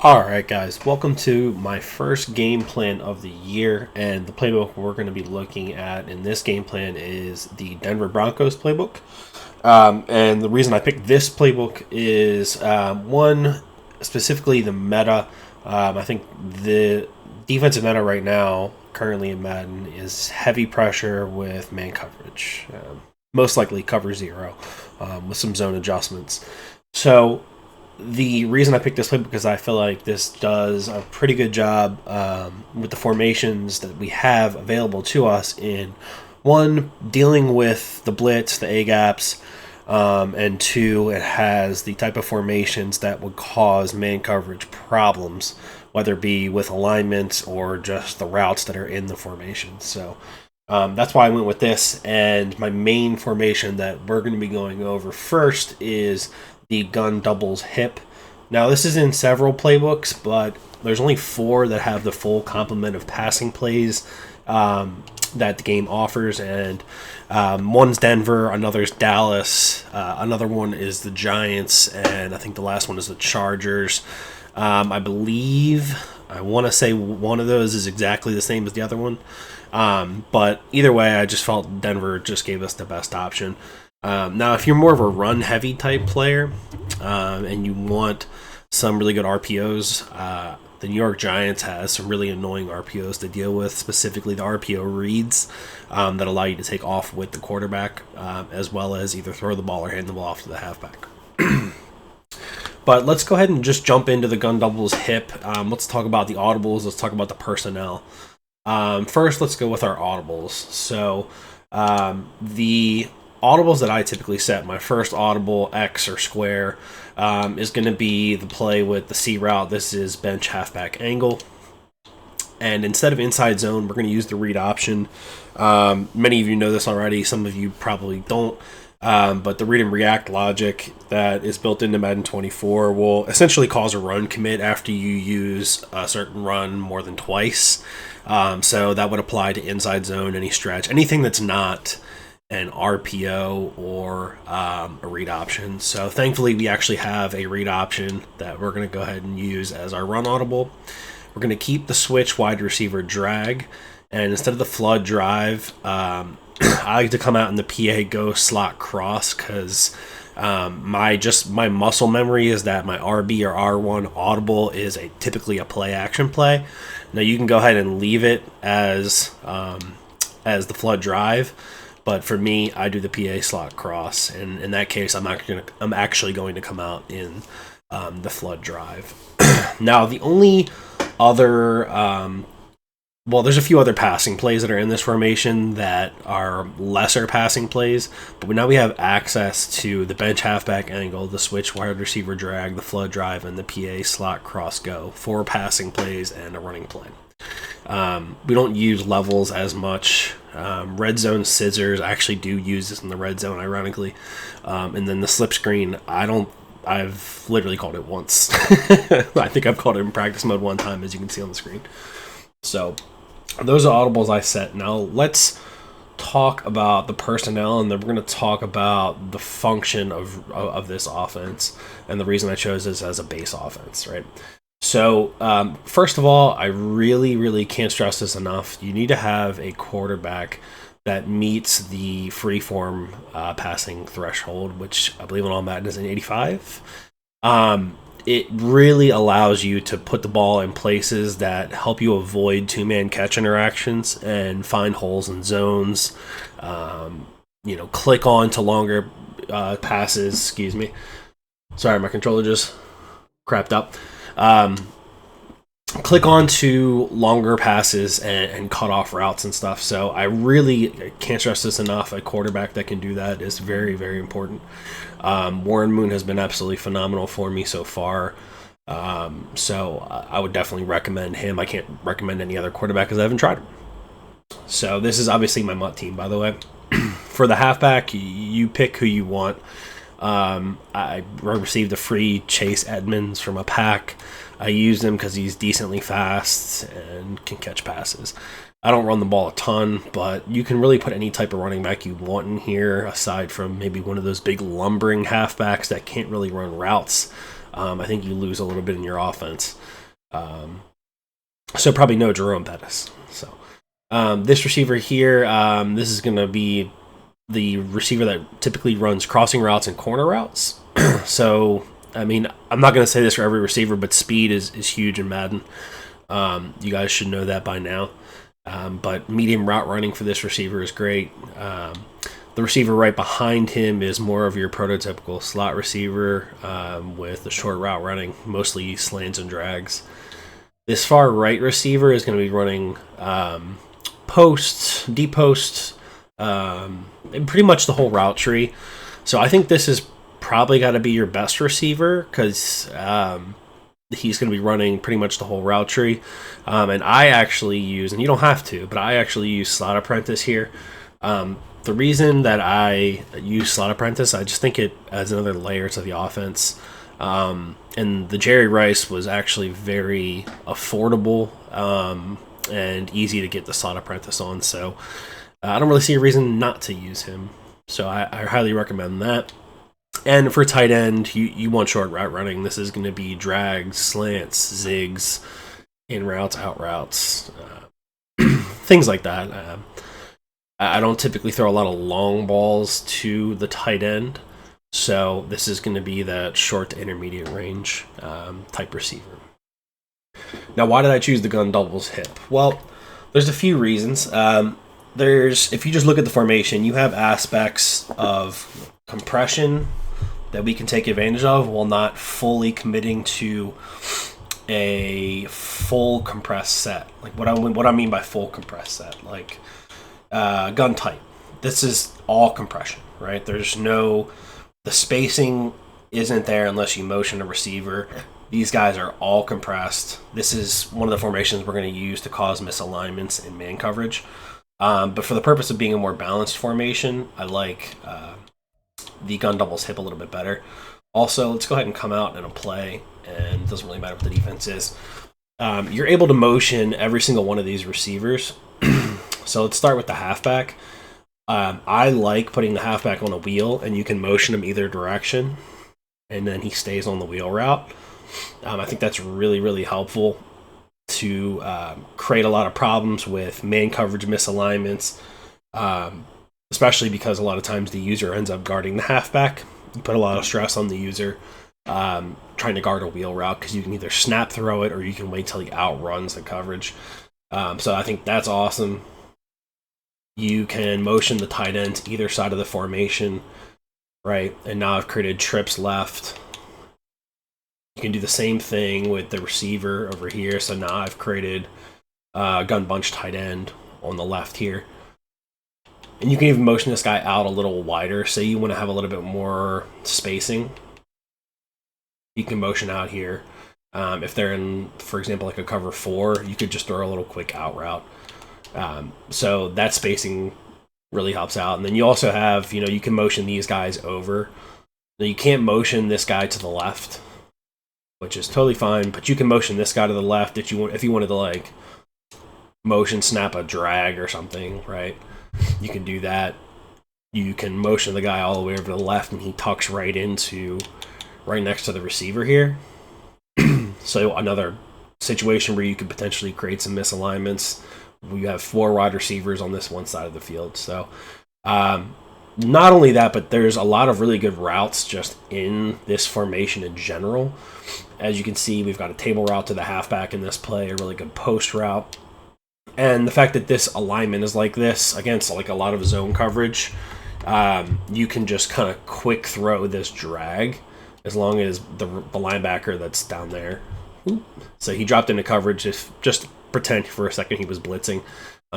Alright guys, welcome to my first game plan of the year, and the playbook we're going to be looking at in this game plan is the Denver Broncos playbook. And the reason I picked this playbook is one, specifically the meta. I think the defensive meta right now, currently in Madden, is heavy pressure with man coverage. Most likely cover zero with some zone adjustments. So the reason I picked this playbook is I feel like this does a pretty good job with the formations that we have available to us in, one, dealing with the blitz, the A-gaps, and two, it has the type of formations that would cause man coverage problems, whether it be with alignments or just the routes that are in the formation. So that's why I went with this, and my main formation that we're going to be going over first is the gun doubles hip. Now, this is in several playbooks, but there's only 4 that have the full complement of passing plays that the game offers, and one's Denver, another's Dallas, another one is the Giants, and I think the last one is the Chargers. I want to say one of those is exactly the same as the other one, but either way, I just felt Denver just gave us the best option. Now, if you're more of a run-heavy type player and you want some really good RPOs, the New York Giants has some really annoying RPOs to deal with, specifically the RPO reads that allow you to take off with the quarterback, as well as either throw the ball or hand the ball off to the halfback. But let's go ahead and just jump into the gun doubles hip. Let's talk about the audibles. Let's talk about the personnel. First, let's go with our audibles. So the audibles that I typically set, my first audible, X or square, is going to be the play with the C route. This is bench halfback angle. And instead of inside zone, we're going to use the read option. Many of you know this already. Some of you probably don't. But the read and react logic that is built into Madden 24 will essentially cause a run commit after you use a certain run more than twice. So that would apply to inside zone, any stretch, anything that's not an RPO or a read option. So thankfully we actually have a read option that we're going to go ahead and use as our run audible. We're going to keep the switch wide receiver drag, and instead of the flood drive, I like to come out in the PA go slot cross, because my muscle memory is that my RB or R1 audible is typically a play action play. Now you can go ahead and leave it as the flood drive, but for me, I do the PA slot cross, and in that case, I'm actually going to come out in the flood drive. Now, the only other, there's a few other passing plays that are in this formation that are lesser passing plays, but now we have access to the bench halfback angle, the switch wide receiver drag, the flood drive, and the PA slot cross go, 4 passing plays and a running play. We don't use levels as much. Red zone scissors, I actually do use this in the red zone, ironically. And then the slip screen, I've literally called it once. I think I've called it in practice mode one time, as you can see on the screen. So those are audibles I set. Now let's talk about the personnel, and then we're going to talk about the function of this offense and the reason I chose this as a base offense, right? So, first of all, I really, really can't stress this enough. You need to have a quarterback that meets the freeform passing threshold, which I believe in all Madden is an 85. It really allows you to put the ball in places that help you avoid two-man catch interactions and find holes in zones. Click on to longer passes. Excuse me. Sorry, my controller just crapped up. Click on to longer passes and cut off routes and stuff. So I really can't stress this enough. A quarterback that can do that is very, very important. Warren Moon has been absolutely phenomenal for me so far. So I would definitely recommend him. I can't recommend any other quarterback because I haven't tried him. So this is obviously my MUT team, by the way. For the halfback, you pick who you want. I received a free Chase Edmonds from a pack. I used him because he's decently fast and can catch passes. I don't run the ball a ton, but you can really put any type of running back you want in here, aside from maybe one of those big lumbering halfbacks that can't really run routes. I think you lose a little bit in your offense. So probably no Jerome Bettis. So this receiver here, this is going to be the receiver that typically runs crossing routes and corner routes. So, I mean, I'm not going to say this for every receiver, but speed is huge in Madden. You guys should know that by now. But medium route running for this receiver is great. The receiver right behind him is more of your prototypical slot receiver with the short route running, mostly slants and drags. This far right receiver is going to be running posts, deep posts, pretty much the whole route tree. So I think this is probably got to be your best receiver because he's going to be running pretty much the whole route tree. And I actually use, and you don't have to, but I actually use Slot Apprentice here. The reason that I use Slot Apprentice, I just think it adds another layer to the offense. And the Jerry Rice was actually very affordable and easy to get the Slot Apprentice on. So I don't really see a reason not to use him. So I highly recommend that. And for tight end, you want short route running. This is going to be drags, slants, zigs, in routes, out routes, things like that. I don't typically throw a lot of long balls to the tight end, so this is going to be that short to intermediate range type receiver. Now, why did I choose the gun doubles hip? Well, there's a few reasons. If you just look at the formation, you have aspects of compression that we can take advantage of while not fully committing to a full compressed set. Like what I mean by full compressed set, like gun type. This is all compression, right? The spacing isn't there unless you motion a receiver. These guys are all compressed. This is one of the formations we're going to use to cause misalignments in man coverage. But for the purpose of being a more balanced formation, I like the gun doubles hip a little bit better. Also, let's go ahead and come out in a play, and it doesn't really matter what the defense is. You're able to motion every single one of these receivers. So let's start with the halfback. I like putting the halfback on a wheel, and you can motion him either direction, and then he stays on the wheel route. I think that's really, really helpful to create a lot of problems with man coverage misalignments, especially because a lot of times the user ends up guarding the halfback. You put a lot of stress on the user trying to guard a wheel route because you can either snap throw it or you can wait till he outruns the coverage. So I think that's awesome. You can motion the tight ends either side of the formation, right? And now I've created trips left. You can do the same thing with the receiver over here. So now I've created gun bunch tight end on the left here. And you can even motion this guy out a little wider. Say you want to have a little bit more spacing. You can motion out here. If they're in, for example, like a cover 4, you could just throw a little quick out route. So that spacing really helps out. And then you also have, you can motion these guys over. Now you can't motion this guy to the left, which is totally fine, but you can motion this guy to the left if you wanted to like motion snap a drag or something, right? You can do that. You can motion the guy all the way over to the left and he tucks right next to the receiver here. So another situation where you could potentially create some misalignments. We have 4 wide receivers on this one side of the field. So not only that, but there's a lot of really good routes just in this formation in general. As you can see, we've got a table route to the halfback in this play, a really good post route. And the fact that this alignment is like this against like a lot of zone coverage, you can just kind of quick throw this drag as long as the linebacker that's down there. So he dropped into coverage. If just pretend for a second he was blitzing,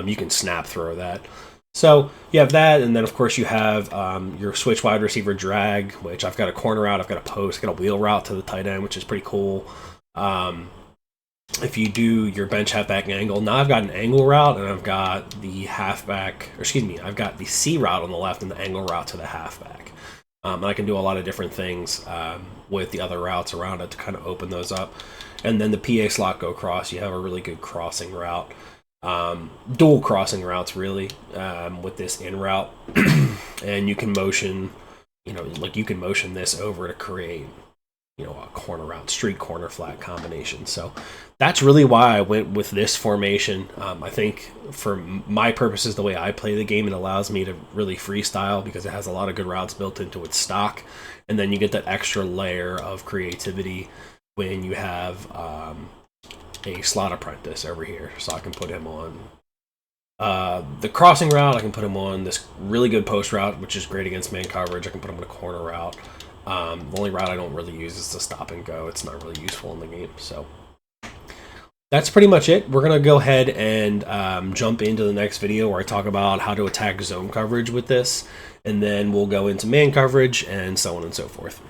you can snap throw that. So you have that, and then of course you have your switch wide receiver drag, which I've got a corner route, I've got a post, I've got a wheel route to the tight end, which is pretty cool. If you do your bench halfback angle, now I've got an angle route, and I've got the I've got the C route on the left and the angle route to the halfback. And I can do a lot of different things with the other routes around it to kind of open those up. And then the PA slot go cross, you have a really good crossing route. Dual crossing routes, really, with this in route. And you can motion, you can motion this over to create you know, a corner route, street corner flat combination. So that's really why I went with this formation. I think for my purposes, the way I play the game, it allows me to really freestyle because it has a lot of good routes built into its stock. And then you get that extra layer of creativity when you have a slot apprentice over here. So I can put him on the crossing route. I can put him on this really good post route, which is great against man coverage. I can put him on a corner route. The only route I don't really use is the stop and go. It's not really useful in the game. So that's pretty much it. We're going to go ahead and jump into the next video where I talk about how to attack zone coverage with this. And then we'll go into man coverage and so on and so forth.